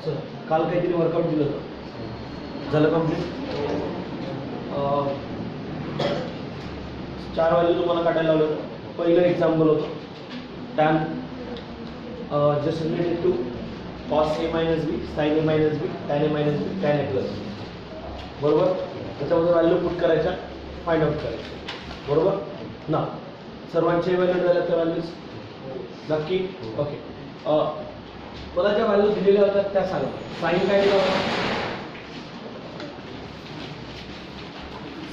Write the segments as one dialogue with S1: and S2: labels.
S1: चल काल काहीतरी वर्कआउट दिलं होतं, झालं कंप्लीट. 4 व्हॅल्यू तुम्हाला काढायला लावलं होतं. पहिलं एक्झाम्पल होतं tan just related to cos a minus b, sin a minus b, tan a minus b, tan a plus b. बरोबर. त्याच्यामध्ये व्हॅल्यू पुट करायच्या, फाइंड आउट करायच्या. बरोबर ना. सर्वांचे व्हॅल्यू झाल्या त्या व्हॅल्यूज नक्की. ओके. मला ज्या व्हॅल्यू दिलेल्या होत्या त्या सांगा. साइन काय दिला होता?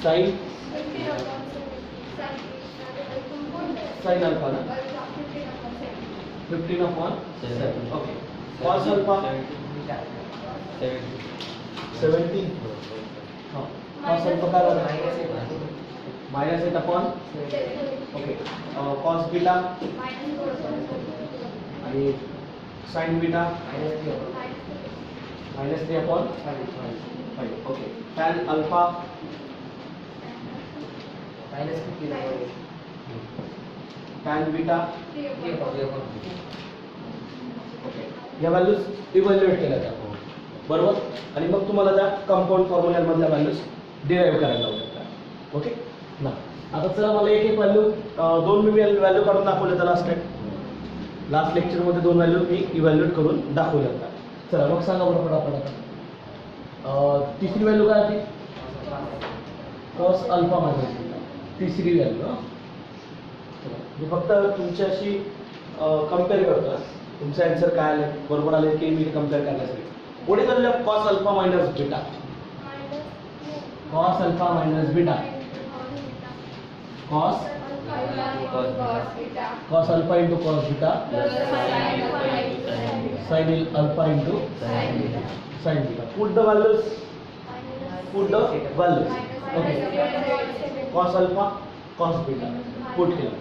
S1: साइन साइन अल्फा ना 15/7. ओके. cos alpha 17. हां. cos अल्फा काय होता? -8/. ओके. cos बीटा आणि sin beta -3/5. Okay. tan alpha tan beta. Okay. या व्हॅल्यूज इव्हॅल्युएट केल्या जातात. बरोबर. आणि मग तुम्हाला त्या कंपाऊंड फॉर्म्युल्यामधल्या व्हॅल्यूज डिराईव्ह करायला लावतात. ओके ना. आता चला मला एक व्हॅल्यू, 2 मी व्हॅल्यू काढून दाखवले तर लास्ट लेक्चरमध्ये 2 व्हॅल्यू मी इव्हॅल्युएट करून दाखवल्या होत्या. चला मग सांगा बरं पटापट. तिसरी व्हॅल्यू काय होती? cos alpha minus beta. तिसरी व्हॅल्यू. मी फक्त तुमच्याशी कम्पेअर करतो. तुमचं आन्सर काय आलं, बरोबर आले की मी कम्पेअर करण्यासाठी. पुढे चाललं cos alpha minus beta. cos alpha minus beta. cos alpha into cos beta sin alpha into sin beta. Put the values. Okay. cos alpha cos beta put केलं.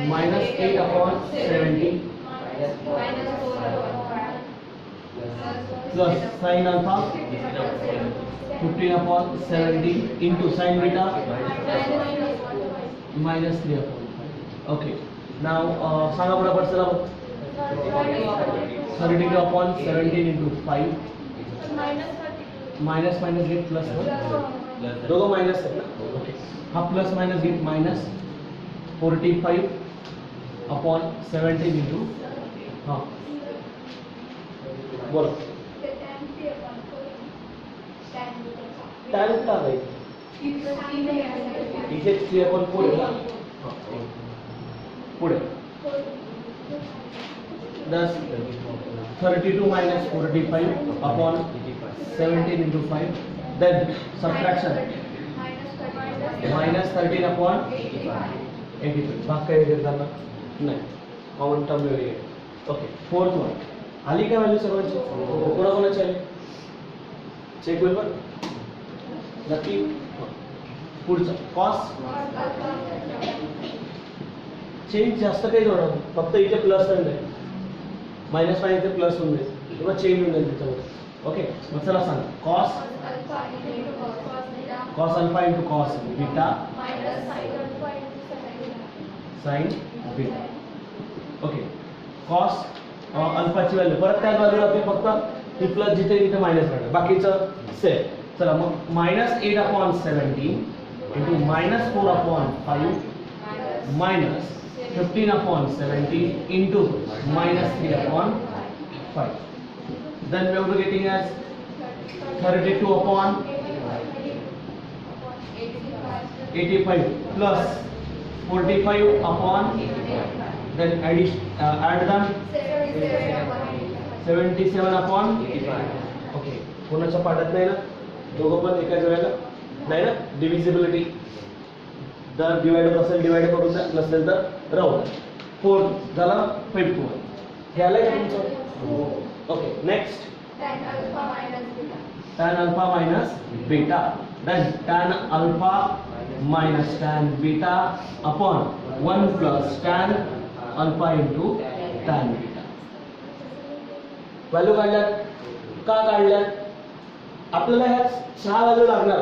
S1: -8/17 plus sin alpha 15/17 into sin beta -3/5. Okay. Now सांगा बरोबर. चला 32/17 into 5 minus gate plus 1 दोघं minus आहेत ना. Okay. हा plus minus get minus 45/17 into हां बोला. tan का आहे इथे 3/4 आहे. पुढे 32 minus 45/17 into 5. Then subtraction -13/85. भाग काय करताना नाही, कॉमन टर्म वेगळी आहे. ओके. 4th वन आली का व्हॅल्यू सर्वांची? कोणाकोणाची आली चेक होईल पण नक्की. पुढचं cos चेंज जास्त काही जोडणार, फक्त इथे प्लस होऊन जाईल, मायनस फाय इथे प्लस होऊन जाईल किंवा चेंज होऊन जाईल त्याच्यावर. ओके. मग चला सांग cos alpha into cos beta sin beta. Okay. cos अल्फाची व्हॅल्यू परत त्याच बाजूला आपण फक्त ही प्लस जिथे तिथे मायनस राहणार, बाकीचं सेम. चला मग -8/17 into -4/5 minus 15/17 into -3/5. Then we will be getting as 32/85 plus 45/, then add them 77/85. Okay. कोणाच्या पाठात नाही ना, दोघं पण एकाच वेळेला नाही ना. डिव्हिजिबिलिटी जर डिवाइड असेल डिवाइड करून द्या, नसेल तर राहू द्या. 4 झाला. 5th वन हे आलंय का तुमचं? Okay. Next tan alpha minus beta. Then tan alpha minus tan beta upon 1 plus tan alpha into tan beta. Value काढल्यात का काढल्यात? आपल्याला ह्या 6 व्हॅल्यू लागणार,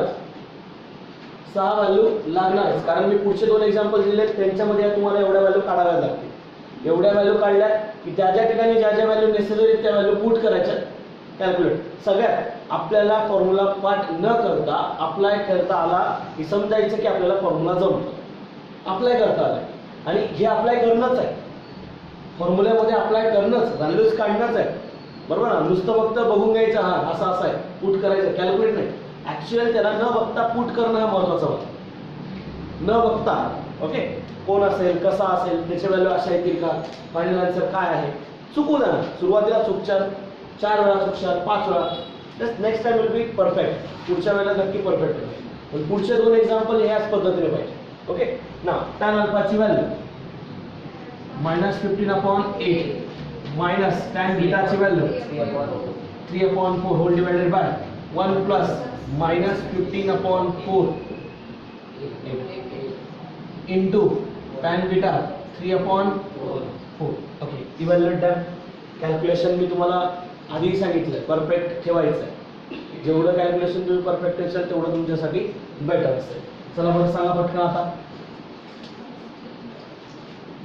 S1: 6 व्हॅल्यू लागणार, कारण मी पुढचे 2 एक्झाम्पल दिले त्यांच्यामध्ये तुम्हाला एवढ्या व्हॅल्यू काढाव्या लागतील. एवढ्या व्हॅल्यू काढल्या की ज्या ज्या ठिकाणी ज्या ज्या व्हॅल्यू नेसेसरी त्या व्हॅल्यू पुट करायच्या कॅल्क्युलेट सगळ्यात आपल्याला फॉर्म्युला पाठ न करता अप्लाय करता आला की समजायचं की आपल्याला फॉर्म्युला जमतो अप्लाय करता आला आणि हे अप्लाय करणंच आहे फॉर्म्युल्यामध्ये अप्लाय करणंच व्हॅल्यूज काढणंच आहे बरोबर ना नुसतं फक्त बघून घ्यायचं हा असं असं आहे पुट करायचं कॅल्क्युलेट नाही ऍक्च्युअल त्याला न बघता पुट करणं हा महत्वाचा होता न बघता ओके कोण असेल कसा असेल त्याचे व्हॅल्यू अशा येतील का फायनल आन्सर काय आहे चुकू द्या सुरुवातीला चुकचाल 4 वेळा चुकचाल 5 वेळा next time will be perfect पुढच्या वेळेला नक्की परफेक्ट होईल पण पुढचे 2 एक्झाम्पल ह्याच पद्धतीने पाहिजे ओके ना tan अल्फाची व्हॅल्यू -15/8 minus tan beta ची value 3/4 whole divided by 1 plus -15/4 into tan beta 3/4 okay evaluate done calculation मी तुम्हाला आधी सांगितलं परफेक्ट ठेवायचं आहे जेवढं कॅल्क्युलेशन तुम्ही परफेक्ट ठेवाल तेवढं तुमच्यासाठी बेटर असेल चला बरं सांगा पटकन आता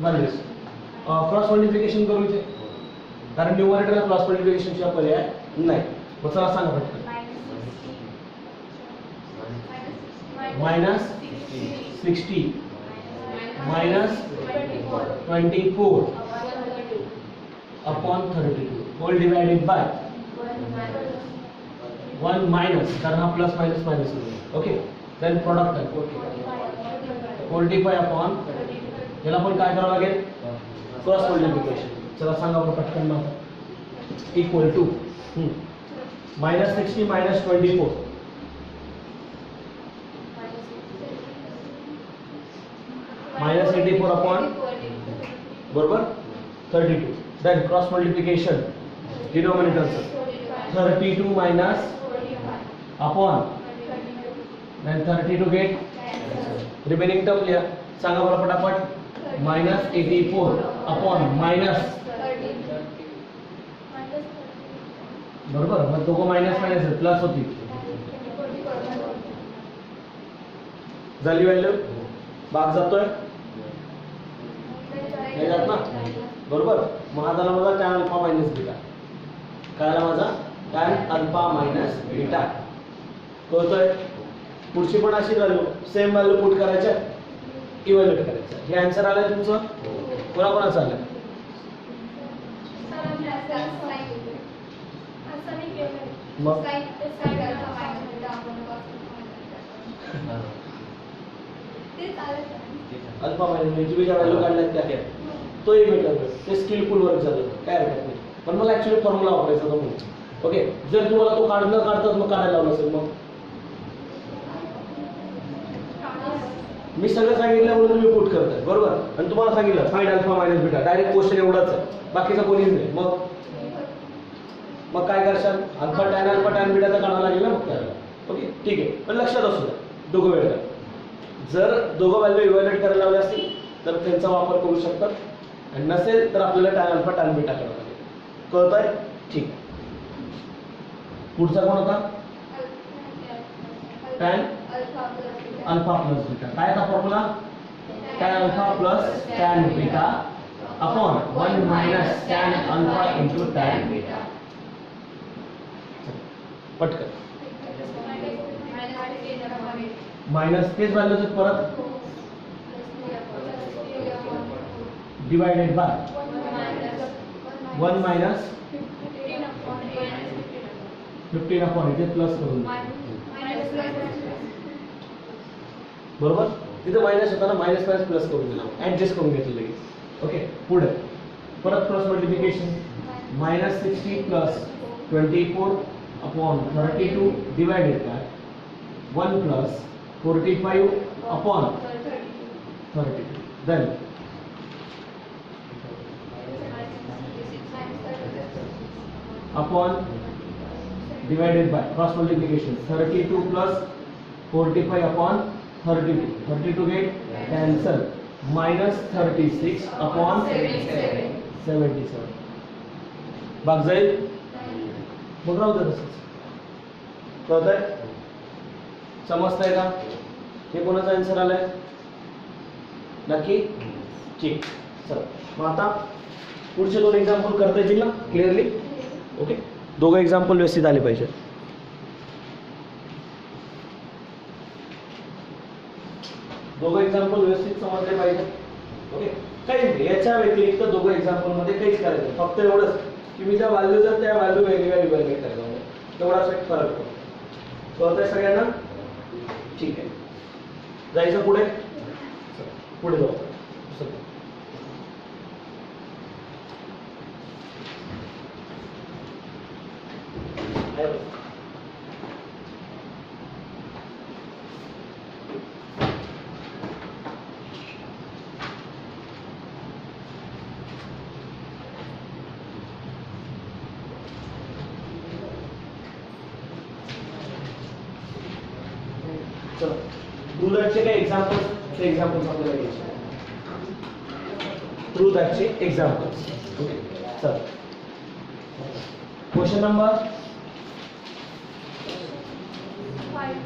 S1: व्हॅल्यूज क्रॉस मल्टिप्लिकेशन करू इथे कारण न्यूमरेटरला क्रॉस मल्टिप्लिकेशनचा पर्याय नाही मग चला सांगा पटकन -60 -24 upon 32 whole divided by 1 minus कारण हा plus minus minus okay then product 45 upon याला पण काय करावं लागेल क्रॉस मल्टिप्लिकेशन चला सांगा बरं पटकन मग इक्वल टू -60 -24 -84 upon बरोबर 32 then cross multiplication denominator 32 minus upon then 32 get remaining term लिहा सांगा बरं फटाफट -84 upon minus बरोबर मग दोघं मायनस मायनस प्लस होती झाली व्हॅल्यू भाग जातोय नाही जात ना बरोबर मग हा झाला माझा tan अल्फा मायनस बीटा काय झाला माझा tan अल्फा मायनस बीटा कळतोय पुढची पण अशी व्हॅल्यू सेम व्हॅल्यू पुट करायच्या इव्हॅल्युएट करायचं हे आन्सर आलंय तुमचं कोणाकोणाचं आलंय मग अल्फा मायनस ज्या व्हॅल्यू काढल्यात त्या तो एक मीटर ते स्किलफुल वर्क झालं काय हरकत नाही पण मला ऍक्च्युअली फॉर्म्युला वापरायचा होता म्हणून ओके जर तुम्हाला तो काढणं काढतात मग काढायला लावलं असेल मग मी सगळं सांगितलं म्हणून तुम्ही पुट करताय बरोबर आणि तुम्हाला सांगितलं find alpha minus beta direct question एवढाच आहे बाकीचा कोणीच नाही मग काय करशाल अल्फा टॅन बीटाचा काढायला लागेल ना मग त्याला ओके ठीक आहे पण लक्षात असू द्या दोघं वेळ जर दोघं व्हॅल्यू इव्हॅल्युएट करायला लावले असतील तर त्यांचा वापर करू शकतात आणि नसेल तर आपल्याला टॅन अल्फा टॅन बीटा करावा लागेल कळतंय ठीक पुढचा कोण होता टॅन अल्फा प्लस बीटा काय था formula tan alpha plus tan beta upon 1 minus tan alpha into tan beta पटकन मायनस तेच व्हॅल्यूज परत डिवाइडेड बाय 1 मायनस 15 अपॉन इथे प्लस करून बरोबर तिथे मायनस होता ना मायनस मायनस प्लस करून दिला ऍडजस्ट करून घेतलं लगेच ओके पुढे परत cross multiplication -60 plus 24 upon 32 divided by 1 plus 45 upon 32 then upon divided by cross multiplication 32 plus 45 upon 32 32 get cancel minus 36 upon 77 भाग जाईल मग राहू दे तसंच कळतंय समजतंय का हे कोणाचा आन्सर आलाय नक्की ठीक चल मग आता पुढचे 2 एक्झाम्पल करता येतील ना क्लिअरली ओके दोघं एक्झाम्पल व्यवस्थित आले पाहिजे. दोघं एक्झाम्पल व्यवस्थित समजले पाहिजे. ओके, काही नाही, याच्या व्यतिरिक्त दोघं एक्झाम्पलमध्ये काहीच करायचं नाही. फक्त एवढंच की मी ज्या व्हॅल्यू जर त्या व्हॅल्यू वेगवेगळ्या इव्हॅल्युएट करायला तेवढाच एक फरक पडतो. कळतंय सगळ्यांना? ठीक आहे, जायचं पुढे. पुढे जाऊ. चला, ट्रू दॅटचे काही एक्झाम्पल्स, ते एक्झाम्पल्स आपल्याला घ्यायचे. ट्रू दॅटचे एक्झाम्पल्स. ओके, चला, क्वेश्चन नंबर 5.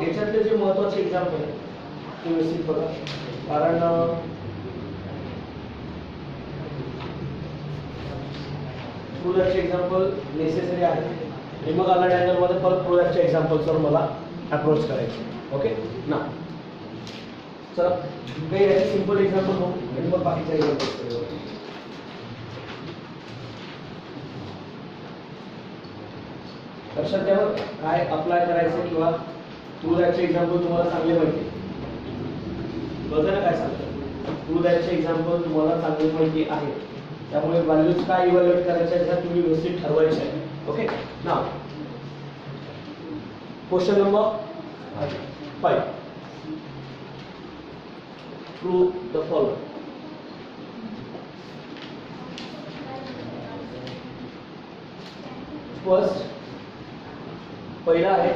S1: याच्यातले जे महत्त्वाचे एक्झाम्पल आहे ते व्यवस्थित बघा, कारण ट्रू दॅटचे एक्झाम्पल नेसेसरी आहे आणि मग आला अँगलमध्ये परत ट्रू दॅटच्या एक्झाम्पल्सवर मला अप्रोच करायचे. ओके ना, चला काही याचे सिंपल एक्झाम्पल बघू आणि मग बाकीच्या एक्झाम्पल्स करू. लक्षात घ्या काय अप्लाय करायचं किंवा ट्रू दॅटचे एक्झाम्पल तुम्हाला चांगले माहिती बघा ना, काय सांगतात ट्रू दॅटचे एक्झाम्पल तुम्हाला चांगले माहिती आहे, त्यामुळे व्हॅल्यूज काय इव्हॅल्युएट करायच्या आहेत तुम्ही व्यवस्थित ठरवायचे आहे. ओके ना, question number 5. Prove the following. First पहिला आहे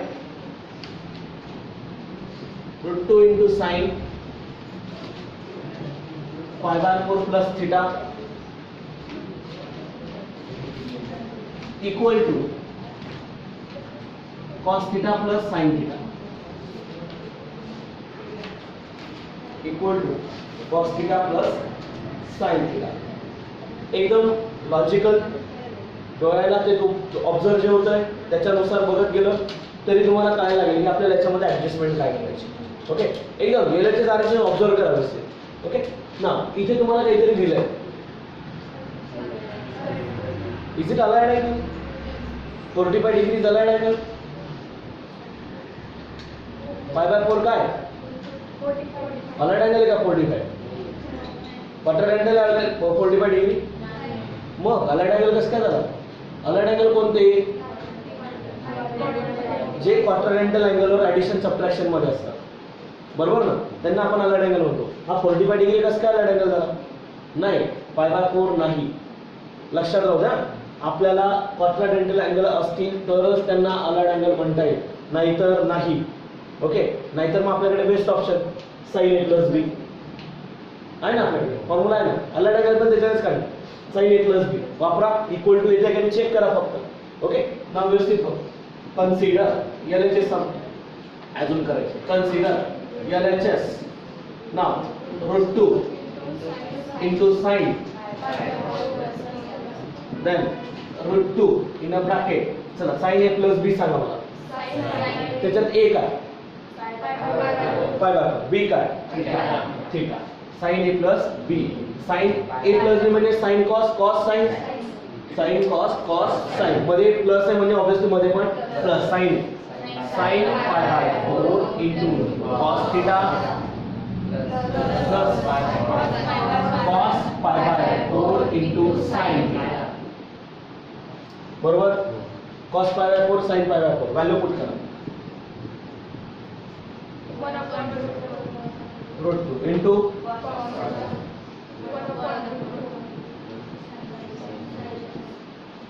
S1: √2 into sin π/4 plus theta equal to cos theta plus sin theta equal to cos theta plus sin theta. एकदम लॉजिकल, डोळ्याला ते ऑब्झर्व जे होत आहे त्याच्यानुसार बघत गेलं तरी तुम्हाला काय लागेल की आपल्याला याच्यामध्ये ऍडजस्टमेंट काय करायची. ओके, एकदम गेल्याच्या जाण्याचे ऑब्झर्व करावे असते. ओके ना, इथे तुम्हाला काहीतरी दिलंय, is it allied angle 45 degree allied angle π/4 काय अलाइड अँगल का 45 क्वार्टर अँगल 45 डिग्री. मग अलाइड अँगल कसं काय झाला? अलाइड अँगल कोणते? जे क्वाड्रंटल अँगलवर ऍडिशन सबट्रॅक्शन मध्ये असतात, बरोबर ना, त्यांना आपण अलाइड अँगल म्हणतो. हा 45 डिग्री कसं काय अलाइड अँगल झाला? नाही, π/4 नाही. लक्षात राहू द्या, आपल्याला क्वाड्रंटल अँगल असतील तरच त्यांना अलाइड अँगल म्हणता येईल, नाहीतर नाही. ओके, नाहीतर मग आपल्याकडे best option sin A plus B आहे ना, आपल्याकडे फॉर्म्युला आहे ना, अलाइड अँगल पण त्याच्यानेच काढ, sin A plus B वापरा, इक्वल टू येते का चेक करा फक्त. ओके ना, व्यवस्थित बघ. कन्सिडर LHS सम अजून करायचे. Consider LHS now √2 into sin then √2 in a bracket. चला sin A plus B सांगा मला. त्याच्यात A काय? π/4. B काय? ठीक आहे. sin A plus B. sin A plus B म्हणजे sin cos, cos sin, sin cos, cos sin. मध्ये प्लस आहे म्हणजे ऑब्वियसली मध्ये पण plus sin π/4 into cos theta plus cos π/4 into sin theta. बरोबर, cos π/4 sin π/4 व्हॅल्यू पुट करा. √2 into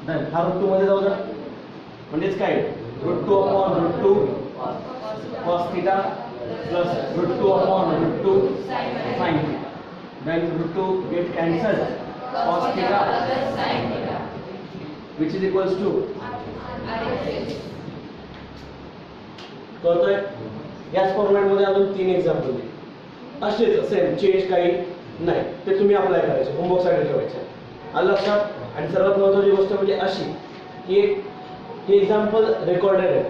S1: done. हा √2 मध्ये जाऊ द्या, म्हणजेच काय √2 upon √2 cos theta plus √2 upon √2 sin theta. then root 2 get cancelled, cos theta which is equals to कळतोय. याच format मध्ये अजून 3 एक्झाम्पल दिले, असेच सेम चेंज काही नाही, ते तुम्ही अप्लाय करायचे, होमवर्कसाठी ठेवायचे. आलं लक्षात. आणि सर्वात महत्त्वाची गोष्ट म्हणजे अशी की हे एक्झाम्पल रेकॉर्डेड आहे.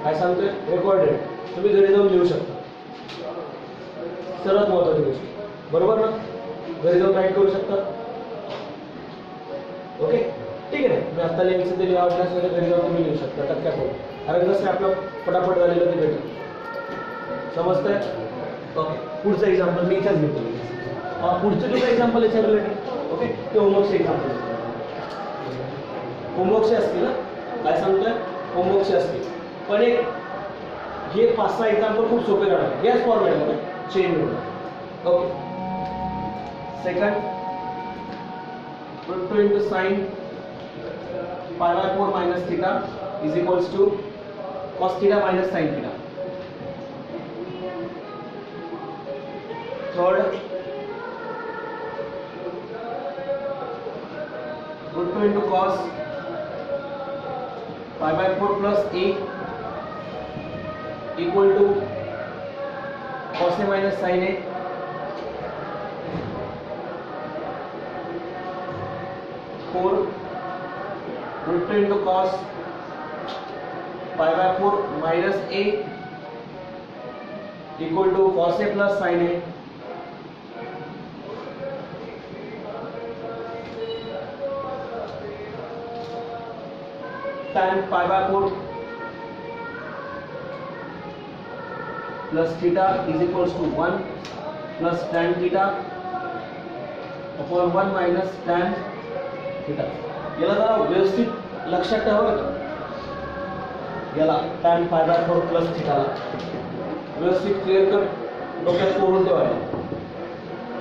S1: काय सांगतोय? रेकॉर्डेड. तुम्ही घरी जाऊन लिहू शकता. सर्वात महत्त्वाची गोष्ट, बरोबर ना? घरी जाऊन राईट करू शकता. ओके, ठीक आहे ना. मी आता लिहायचं ते लिहा, घरी जाऊन तुम्ही लिहू शकता टक्क्यात. कारण कसं आपलं फटाफट झालेलं ते भेटेल. समजतंय? ओके, पुढचं एक्झाम्पल मी इथेच घेतो. पुढचं दुसरं एक्झाम्पल याच्या रिलेटेड. ओके, ते होमवर्कचे एक्झाम्पल. होमवर्कचे असतील ना, काय सांगतोय? होमवर्कचे असतील. पण एक हे 5-6 एक्झाम्पल खूप सोपे काढावे याच फॉर्मॅटमध्ये चेंज होणार. Okay, second root 2 into sin pi by 4 minus theta is equals to cos theta minus sin theta. Third, root 2 into cos pi by 4 plus a equal to cos a minus sin a. Four, root 2 into cos pi by 4 minus a equal to cos a plus sin a. Tan pi by 4 plus theta is equals to 1 plus tan theta upon 1 minus tan theta. याला जरा व्यवस्थित लक्षात ठेवा. याला tan pi by 4 plus theta ला व्यवस्थित clear कर, डोक्यात कोरून ठेवायला.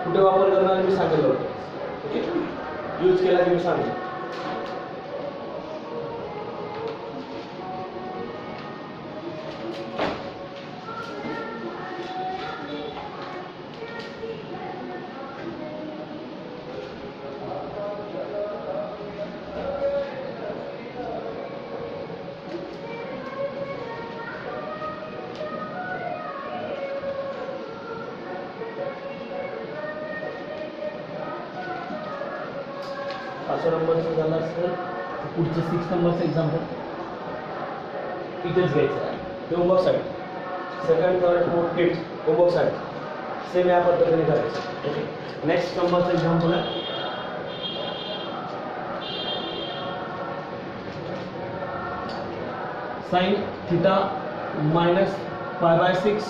S1: कुठे वापर करणार मी सांगितलं होतं. ओके, यूज केला की मी सांगेन. पाचवा नंबरचं झालं असेल, पुढचं 6 नंबरचं एक्झाम्पल इथेच घ्यायचं आहे. ते homework side. Second, third, fourth, fifth homework side same या पद्धतीने करायचं. ओके, नेक्स्ट नंबरचं एक्झाम्पल आहे sine theta minus pi by 6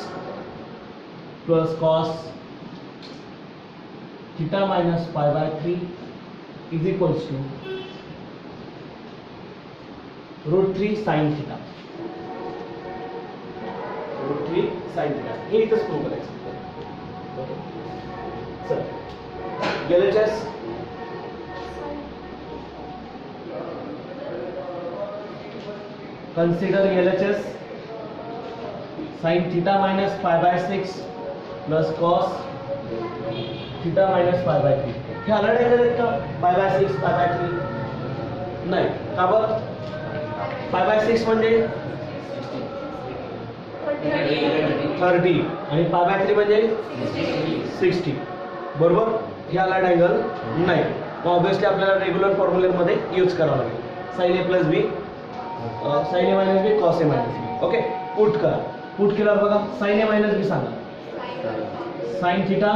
S1: plus cos theta minus pi by 3 is equals to root 3 sin theta. root 3 sin theta हे इथंच prove करायचं. Okay, चल LHS consider LHS sin theta minus pi by 6 plus cos theta minus pi by 3. हे अलग आहे का? Pi by 6 pi by 3 नाही का? बरं, पाय बाय 6 म्हणजे 30 आणि पाय बाय 3 म्हणजे 60. बरोबर, हे अलग अँगल नाही. मग ऑब्विसली आपल्याला रेग्युलर फॉर्म्युलेमध्ये यूज करावं लागेल. sin a plus b sin a minus b cos a minus b. Okay, put करा. पुट केल्यावर बघा sin a minus b सांगा. sin theta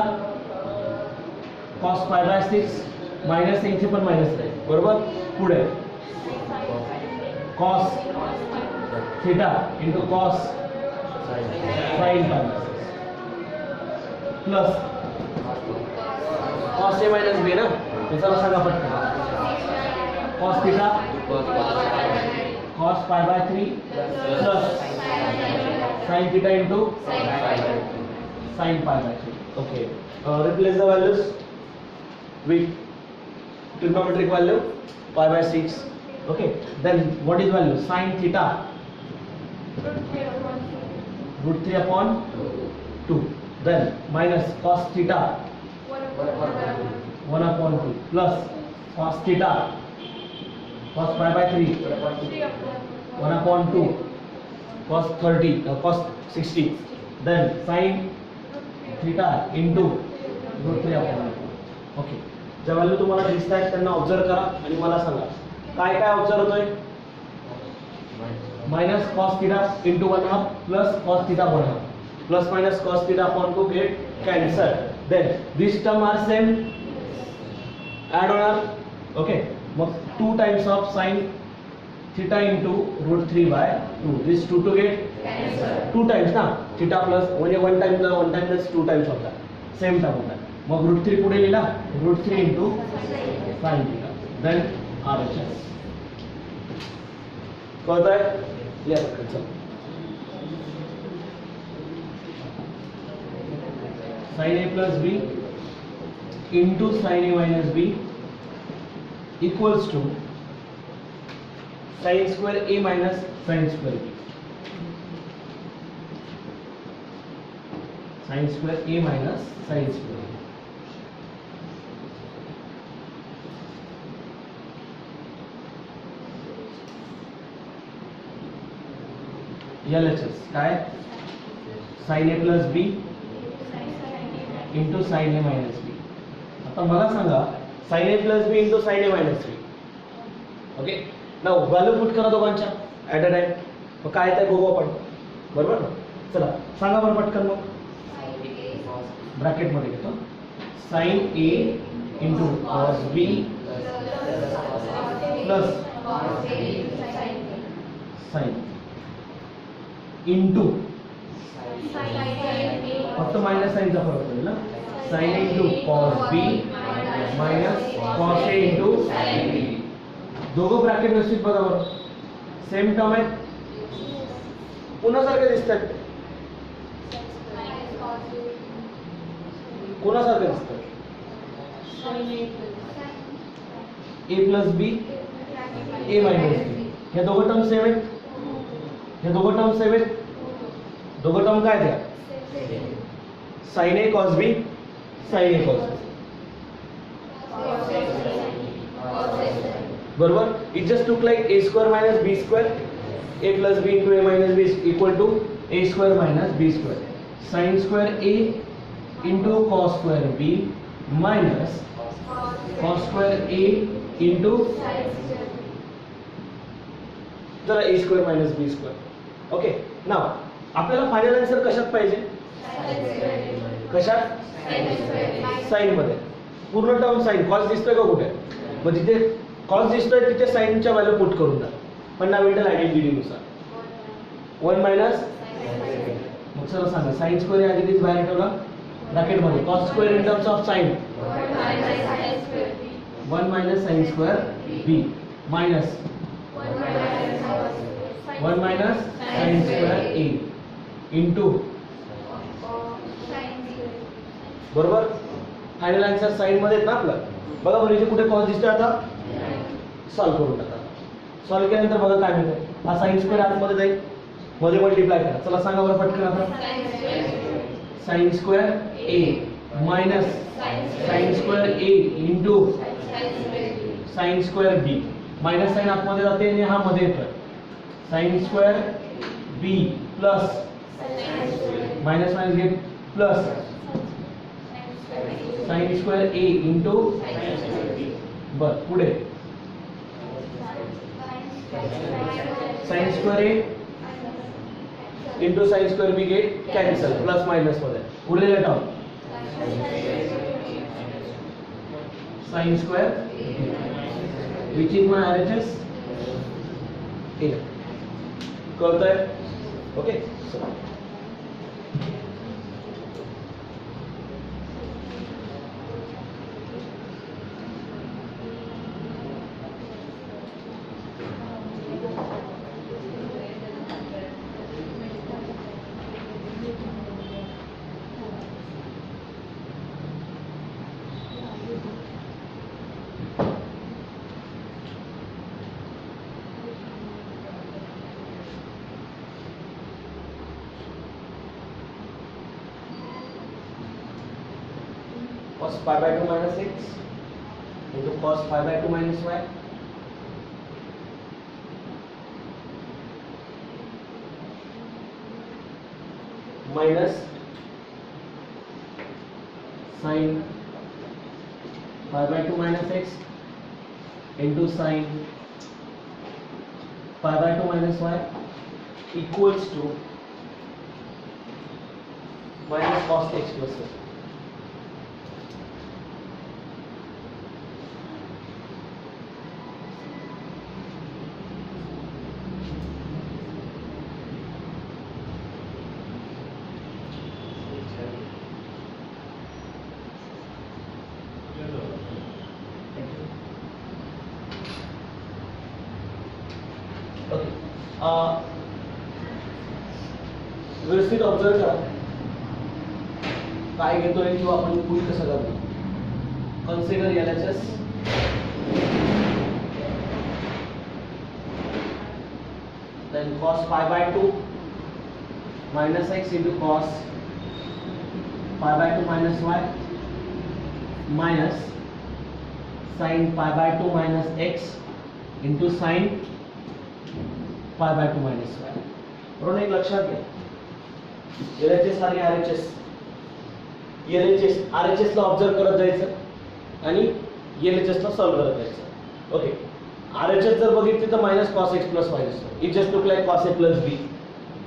S1: cos pi by 6 minus a इथे पण माइनस आहे. बरोबर, पुढे cos theta into cos sin pi plus cos a minus b ना, त्याला सांगा पटकन. cos theta cos pi by 3 plus sin theta into sin pi by 3. Okay, replace the values with trigonometric value pi by 6. Okay, then what is value? Sin theta root 3 upon 2. Then minus cos theta 1/2 plus cos theta cos pi by 3 1/2 cos 30 cos 60 then sin theta into root 3/2. Okay, ज्या value तुम्हाला दिसत आहेत त्यांना observe करा आणि मला सांगा काय काय ऑब्झर्व होतोय. Minus cos theta into 1/2 plus cos theta 1/2 plus minus cos theta upon 2 get cancelled. Then this term are same, add होणार. ओके, मग 2 times of sin theta into root 3/2. This 2 get cancelled. 2 times ना theta plus म्हणजे 1 time plus 2 times होता same term होता. मग root 3 पुढे लिहिला root 3 into sin theta then RHS. कळतंय? लिहा पटकन चल. sin a plus b into sin a minus b equals to sin square a minus sin square b. Sin square a minus sin square b. LHS काय sin a plus b into sin a minus b. आता मला सांगा sin a plus b into sin a minus b. Okay, now value put करा दोघांच्या at a time. मग काय येतंय बघू आपण, बरोबर ना. चला सांगा बरं पटकन. मग ब्रॅकेट मध्ये घेतो sin a into cos b plus sin into फक्त मायनस साइनचा फरक पडेल ना. sin a into cos b minus cos a into sin b. दोघं ब्रॅकेट व्यवस्थित बघा बरं, सेम टर्म आहे, पुन्हा सारखे दिसतात. कोणासारखे दिसतात? a plus b a minus b. हे दोघं टर्म सेम आहेत. हे दोघं टर्म सेम आहेत. दोघं टर्म काय द्या sin a cos b sin a cos b. बरोबर. It just took like a square minus b square. a plus b into a minus b is equal to a square minus b square. Sin square a into cos square b minus cos square a into जरा a square minus b square. Okay, now आपल्याला final answer कशात पाहिजे? कशात? Sign मध्ये. पूर्ण term sine cos दिसतोय का कुठे? मग जिथे कॉस दिसतोय तिथे साइनच्या व्हॅल्यू पुट करून द्या फंडामेंटल आयडेंटिटी नुसार. 1 मायनस, मग चला सांगा साइन स्क्वेअर आधी तीच बाहेर ठेवला ब्रॅकेट मध्ये. Cos square in terms of sine 1 minus sine square b minus 1 minus sine square a into, बरोबर. फायनल आन्सर साइन मध्ये ना आपला. बघा बरं इथे कुठे कॉस दिसतोय. आता सॉल्व करून टाका. सॉल्व केल्यानंतर बघा काय मिळतं. हा साइन स्क्वेअर आतमध्ये जाईल, मध्ये मल्टिप्लाय करा. चला सांगा बरं पटकन. आता sine square a minus sine square a into sine square b. Minus sine आतमध्ये जाते आणि हा मध्ये येतोय. Sine square b plus minus minus get plus sine square a into, बर पुढे sine square a into sine square b get cancel plus minus मध्ये. उरलेला term sine square which is my RHS a. कळतंय? Okay. cos pi by 2 minus x into cos pi by 2 minus y minus sin pi by 2 minus x into sin pi by 2 minus y equals to minus cos x plus y. Okay, व्यवस्थित observe करा काय घेतोय किंवा आपण पुढे कसं करतो. Consider LHS then cos pi by 2 minus x into cos pi by 2 minus y minus sin pi by 2 minus x into sin pi by 2 minus y. म्हणून एक लक्षात घ्या, LHS आणि RHS, LHS RHS ला ऑब्झर्व करत जायचं आणि LHS ला सॉल्व्ह करत जायचं. ओके, RHS जर बघितली तर minus cos x plus y दिसतं. It just look like cos a plus b.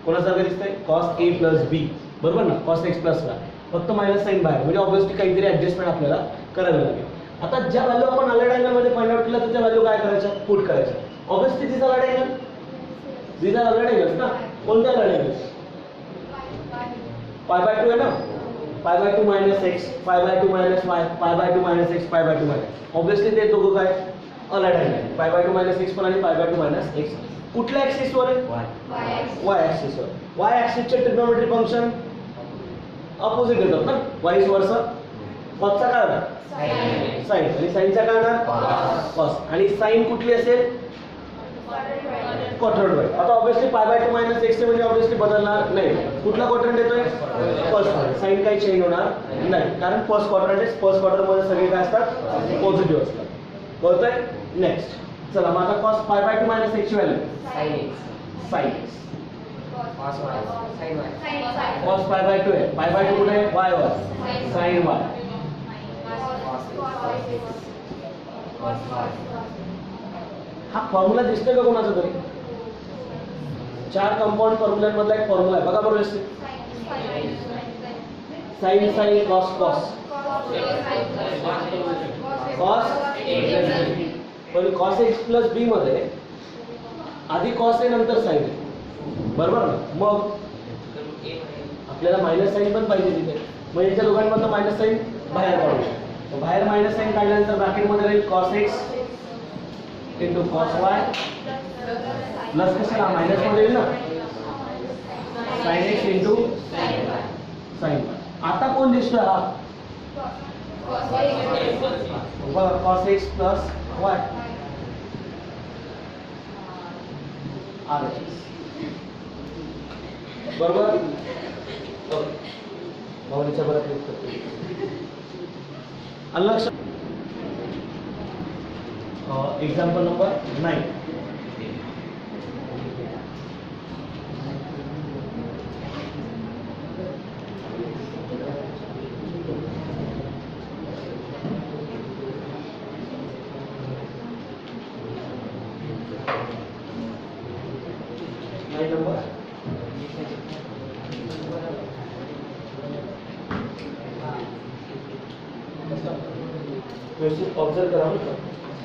S1: कोणासारखं दिसतंय? कॉस ए प्लस बी, बरोबर ना, कॉस एक्स प्लस वाय. फक्त मायनस साइन बाहेर, म्हणजे ऑब्विसली काहीतरी ऍडजस्टमेंट आपल्याला करावी लागेल. आता ज्या व्हॅल्यू आपण अलाइड अँगल मध्ये फाइंड आउट केल्या तर त्या व्हॅल्यू काय करायच्या? पुट करायच्या. ऑब्विसली दिस अलाइड अँगल, दिस आर अलाइड अँगल्स ना. कोणत्या अलाइड अँगल्स? पाय बाय 2 आहे ना, पाय बाय 2 मायनस एक्स, पाय बाय 2 मायनस वाय, पाय बाय 2 मायनस एक्स, पाय बाय 2 मायनस. ऑब्विसली ते दोघं काय अलाइड अँगल. पाय बाय 2 मायनस एक्स पण आणि पाय बाय 2 मायनस एक्स. कुठल्या ऍक्सिस वर आहे? वाय ऍक्सिस वर. वाय ऍक्सिसचे ट्रिग्नोमेट्री फंक्शन अपोजिट येतात ना, वाईस वर्सा. कॉसचा काय होणार? साइन. आणि साइनचा काय होणार? कॉस. आणि साइन कुठली असेल? Quadrant y. आता obviously pi by 2 minus x म्हणजे ऑब्विसली बदलणार नाही. कुठला क्वाड्रंट येतोय? First quadrant. साइन काही चेंज होणार नाही, कारण फर्स्ट क्वाड्रंट आहे. फर्स्ट क्वाड्रंट मध्ये सगळे काय असतात? पॉझिटिव्ह असतात. कळतंय? नेक्स्ट चला, मग आता cos pi by 2 minus x ची value sin x cos pi by 2 आहे. पाय बाय 2 कुठे आहे? y वर. sin y. हा फॉर्म्युला दिसतोय का कोणाचा तरी? 4 कंपाऊंड फॉर्म्युलांमधला एक फॉर्म्युला आहे बघा, बरोबर दिसते. sin sin cos cos cos. पण cos x प्लस b मध्ये आधी cos आहे नंतर sin आहे, बरोबर ना. मग आपल्याला मायनस साइन पण पाहिजे तिथे, मग याच्या दोघांमधलं मायनस साइन बाहेर काढू. बाहेर मायनस साइन काढल्यानंतर ब्रॅकेटमध्ये राहील cos x into cos y plus कशाला मायनस मध्ये येईल ना, sin x into sin y. आता कोण दिसतोय? हा cos x प्लस y बरोबर. भावनेच्या बरं क्लिक करतो. लक्ष. Example number 9. ऑब्झर्व करा.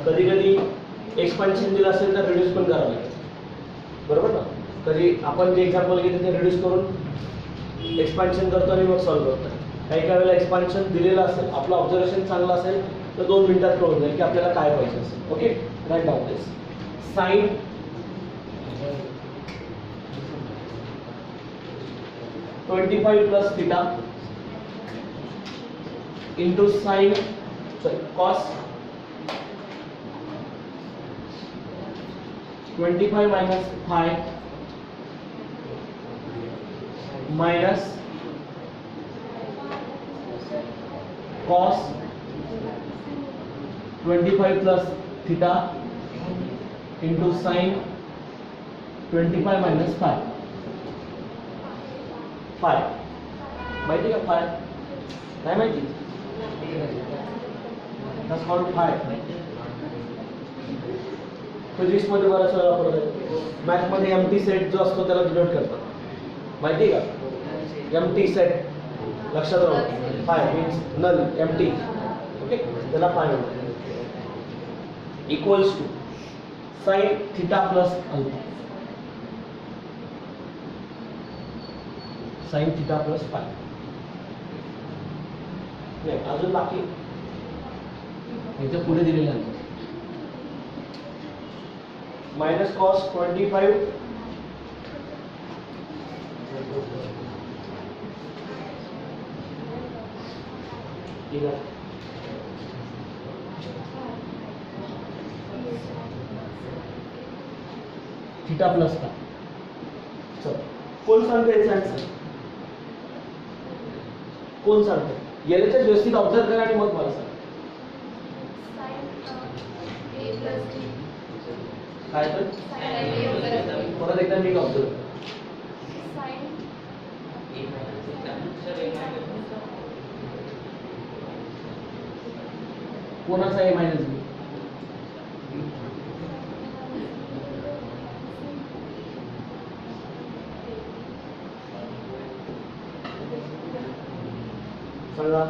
S1: कधी कधी एक्सपान्शन दिलं असेल तर रिड्यूस पण करावं लागेल, बरोबर ना. कधी आपण जे एक्झाम्पल घेतो ते रिड्यूस करून एक्सपान्शन करतो आणि मग सॉल्व्ह करतो. काही काही वेळेला एक्सपान्शन दिलेलं असेल, आपलं ऑब्झर्वेशन चांगलं असेल तर 2 मिनिटात कळून जाईल की आपल्याला काय पाहिजे असेल. Okay, right down this. Sine 25 plus theta into sine cos 25 minus phi minus cos 25 plus theta into sine 25 minus phi. Phi माहिती का? फाय नाही माहिती? That's called phi. फिजिक्स मध्ये बराच वेळा वापरतात. मॅथ मध्ये एम्प्टी सेट जो असतो त्याला डिनोट करतात. माहिती का? एम्प्टी सेट लक्षात राहू. Phi means null, empty. Okay, त्याला फाय म्हणतात. Equals to sine theta plus alpha. Sine theta plus phi. नाही अजून बाकी याच्या पुढे दिलेलं आहे मायनस कॉस 25 थीटा प्लस का. चल कोण सांगते याचा आन्सर? कोण सांगते? याला व्यवस्थित ऑब्झर्व करा आणि मग मला सांगा. काय तर परत एकदा मी ऑब्झर्व. कोणाचा ए मायनस बी? सांगा.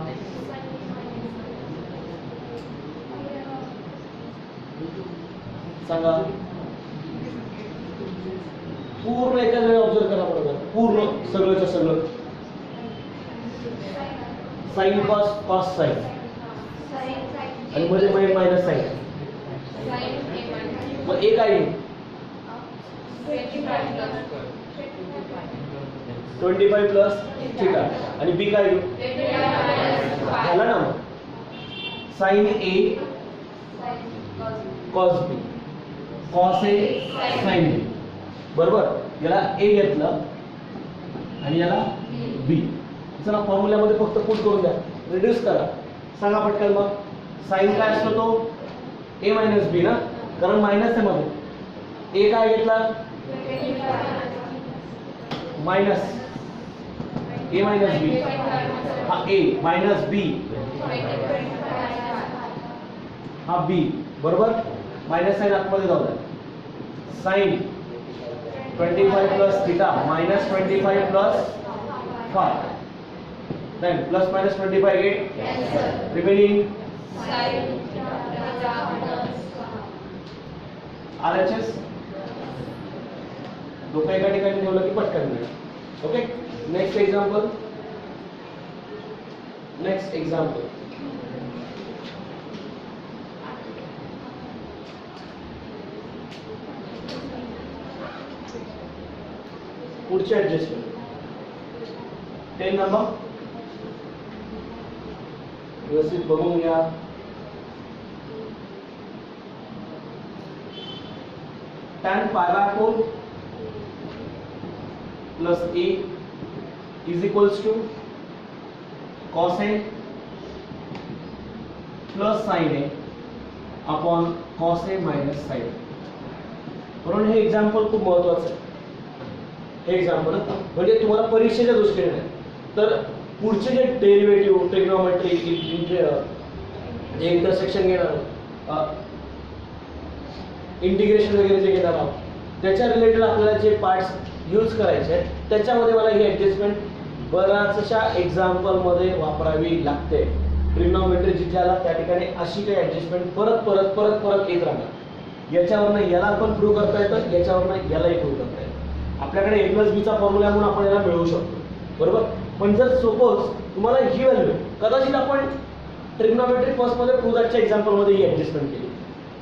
S1: सांगा. पूर्ण एका वेळी ऑब्झर्व करा बरोबर. पूर्ण सगळंच सगळं. साइन कॉस, कॉस साइन आणि मध्ये मायनस साइन. मग ए काय येईल? 25 प्लस थीटा आणि बी काय येईल? झाला ना. Sign A cos B, cos A sine B. बरोबर. याला ए घेतलं आणि याला बी. चला फॉर्म्युल्यामध्ये फक्त पुट करून द्या, रिड्यूस करा. सांगा पटकन मग. साइन काय असतो तो? ए मायनस बी ना, कारण मायनस आहे मध्ये. ए काय घेतला? मायनस ए मायनस बी. हा ए मायनस बी, हा बी. बरोबर. मायनस साइन आतमध्ये जाऊ द्या. Sine 25 plus theta minus 25 plus phi. then plus minus 25 8 remaining RHS. डोकं एका ठिकाणी ठेवलं की पटकन मिळेल. Okay. Next example. Next example. पुढचे ऍडजस्टमेंट 10 नंबर व्यवस्थित बघून घ्या. tan pi by 4 plus a is equals to cos a plus sin a upon cos a minus sin a. म्हणून हे एक्झाम्पल खूप महत्त्वाचं आहे. हे एक्झाम्पल म्हणजे तुम्हाला परीक्षेच्या दृष्टीने नाही तर पुढचे जे डेरिव्हेटिव्ह, ट्रिग्नोमेट्री, जे इंटरसेक्शन घेणार, इंटिग्रेशन वगैरे जे घेणार आहोत त्याच्या रिलेटेड आपल्याला जे पार्ट्स यूज करायचे आहेत त्याच्यामध्ये मला ही ॲडजस्टमेंट बऱ्याचशा एक्झाम्पलमध्ये वापरावी लागते. ट्रिग्नोमेट्री जिथे आला त्या ठिकाणी अशी काही ॲडजस्टमेंट परत परत परत परत येत राहणार. याच्यावरनं याला पण प्रूव्ह करता येतं, याच्यावरनं यालाही प्रूव्ह करता येतं. आपल्याकडे ए प्लस बीचा फॉर्म्युला म्हणून आपण याला मिळवू शकतो. बरोबर. पण जर सपोज तुम्हाला ही व्हॅल्यू कदाचित आपण ट्रिग्नोमेट्री फर्स्टमध्ये प्रूव्हच्या एक्झाम्पलमध्ये ही ॲडजस्टमेंट केली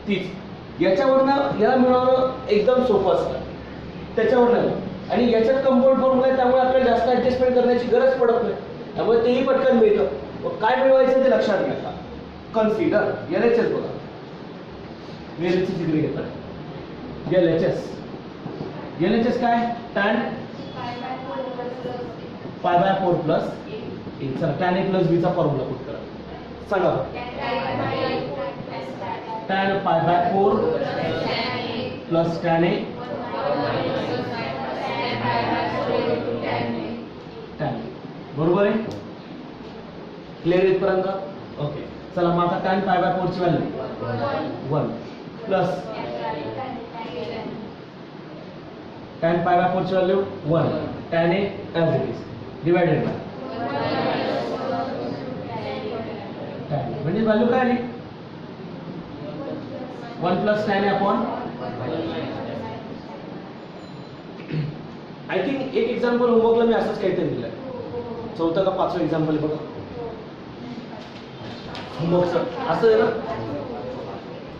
S1: तीच याच्यावरनं याला मिळवणं एकदम सोपं असतं त्याच्यावरनं. आणि याच्यात कंपाऊंड फॉर्म्युला आहे त्यामुळे आपल्याला जास्त ॲडजस्टमेंट करण्याची गरज पडत नाही. त्यामुळे तेही पटकन मिळतं. काय मिळवायचं ते लक्षात घ्या. Consider LHS. बघा LHS इकडे घेतात. LHS काय? tan pi by 4 प्लस ए. चला tan a प्लस b चा फॉर्म्युला पुट करा. सांगा. tan pi by 4 plus tan a tan, बरोबर आहे? क्लिअर इथपर्यंत? ओके, चला मग आता tan पाय बाय 4 ची value 1 plus tan pi by 4 ची value 1 tan a as it is divided by tan, म्हणजे व्हॅल्यू काय आली 1 plus tan a upon I think एक एक्झाम्पल होमवर्कला मी असंच काहीतरी दिलंय, चौथं का पाचवं एक्झाम्पल बघा होमवर्कचं असं आहे ना,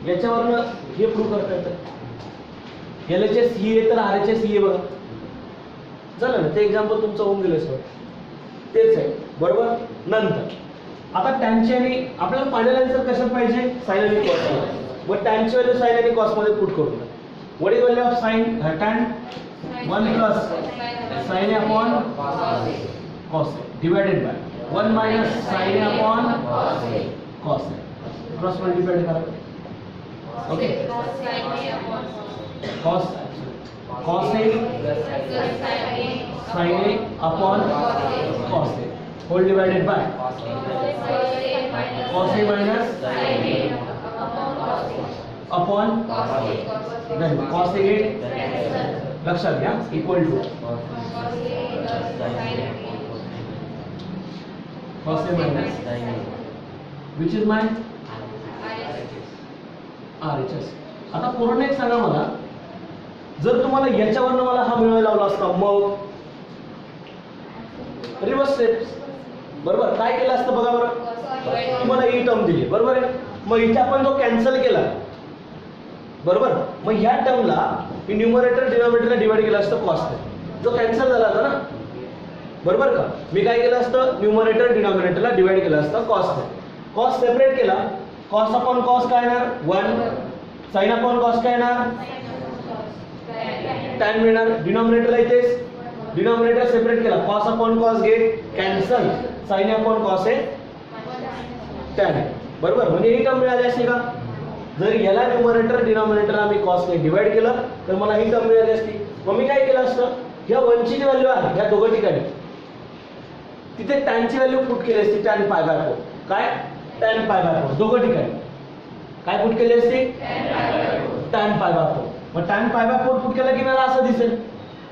S1: याच्यावरनं हे प्रूव्ह करता येतं LHS ही आहे तर RHS ही आहे बघा, झालं ना ते एक्झाम्पल तुमचं होऊन गेलं सर, तेच आहे बरोबर. नंतर आता टॅनची आणि आपल्याला फायनल आन्सर कशात पाहिजे साइन आणि कॉस, मग टॅनची व्हॅल्यू साइन आणि कॉस मध्ये पुट करू. What is value of sine tan 1 plus sin a upon cos a divided by 1 minus sin a upon cos a, cross multiply करा. Okay, cos a sin a upon cos a whole divided by cos a minus upon then cos a लक्षात घ्या equal to cos a minus which is my RHS. आता पूर्ण एक सांगा मला, जर तुम्हाला याच्यावरनं मला हा मिळवायला लावला असता मग रिव्हर्स स्टेप्स बरोबर काय केलं असतं बघा बरं, तुम्हाला ही टर्म दिली बरोबर आहे, मग इथे आपण जो कॅन्सल केला बरोबर, मग ह्या टर्मला मी न्यूमरेटर डिनॉमिनेटरला डिवाइड केलं असतं कॉस ने, जो कॅन्सल झाला होता ना बरोबर का, मी काय केलं असतं न्यूमरेटर डिनॉमिनेटरला डिवाइड केलं असतं कॉस ने, कॉस सेपरेट केला, कॉस अपॉन कॉस काय येणार 1, साइन अपॉन कॉस काय येणार tan मिळणार, डिनॉमिनेटरला इथेच डिनॉमिनेटर सेपरेट केला, cos upon cos get cancel, sine upon cos आहे tan बरोबर, म्हणजे ही टर्म मिळाली असते का, जर याला न्यूमरेटर डिनॉमिनेटरला मी कॉस ने डिवाइड केलं तर मला ही टर्म मिळाली असती. मग मी काय केलं असतं, ह्या 1 ची जी व्हॅल्यू आहे ह्या दोघं ठिकाणी तिथे tan ची व्हॅल्यू पुट केली असती, tan पाय बाय 4 काय tan पाय बाय 4 दोघं ठिकाणी काय पुट केली असती tan पाय बाय 4. मग tan पाय बाय 4 पुट केलं की मला असं दिसेल,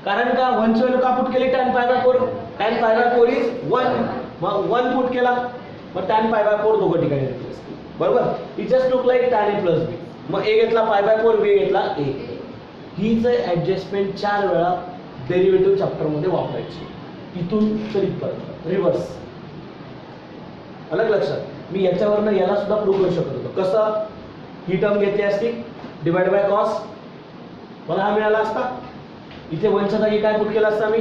S1: कारण का 1 ची व्हॅल्यू का पुट केली tan pi by 4, tan pi by 4 is 1, मग 1 पुट केला मग tan पाय बाय 4 दोघं ठिकाणी घेतली असती बरोबर. It just look like tan a plus b, मग a घेतला पाय बाय 4 b घेतला a. हीच ऍडजस्टमेंट 4 वेळा डेरिव्हेटिव्ह चॅप्टर मध्ये वापरायची, इथून तर इथपर्यंत रिव्हर्स. अलग लक्षात, मी याच्यावरनं याला सुद्धा प्रूव्ह करू शकत होतो कसं, ही टर्म घेतली असती डिवाइड बाय कॉस, मला हा मिळाला असता, इथे 1 च्या जागी काय पुट केलं असतं मी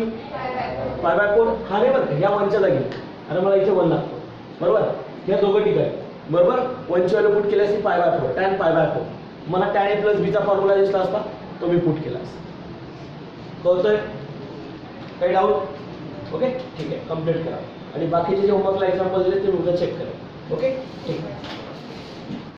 S1: पाय बाय 4, हा नाही बरं या 1 च्या जागी, आणि मला इथे 1 लागतो बरोबर, या दोघं ठिकाणी बरोबर 1 ची व्हॅल्यू पुट केली असती pi by 4 tan pi by 4, मला tan a प्लस b चा फॉर्म्युला दिसला असता तो मी पुट केला असता. कळतोय काही डाऊट? ओके ठीक आहे, कम्प्लीट करा आणि बाकीचे जे होमवर्कला एक्झाम्पल दिले ते मुलं चेक करा. ओके ठीक आहे.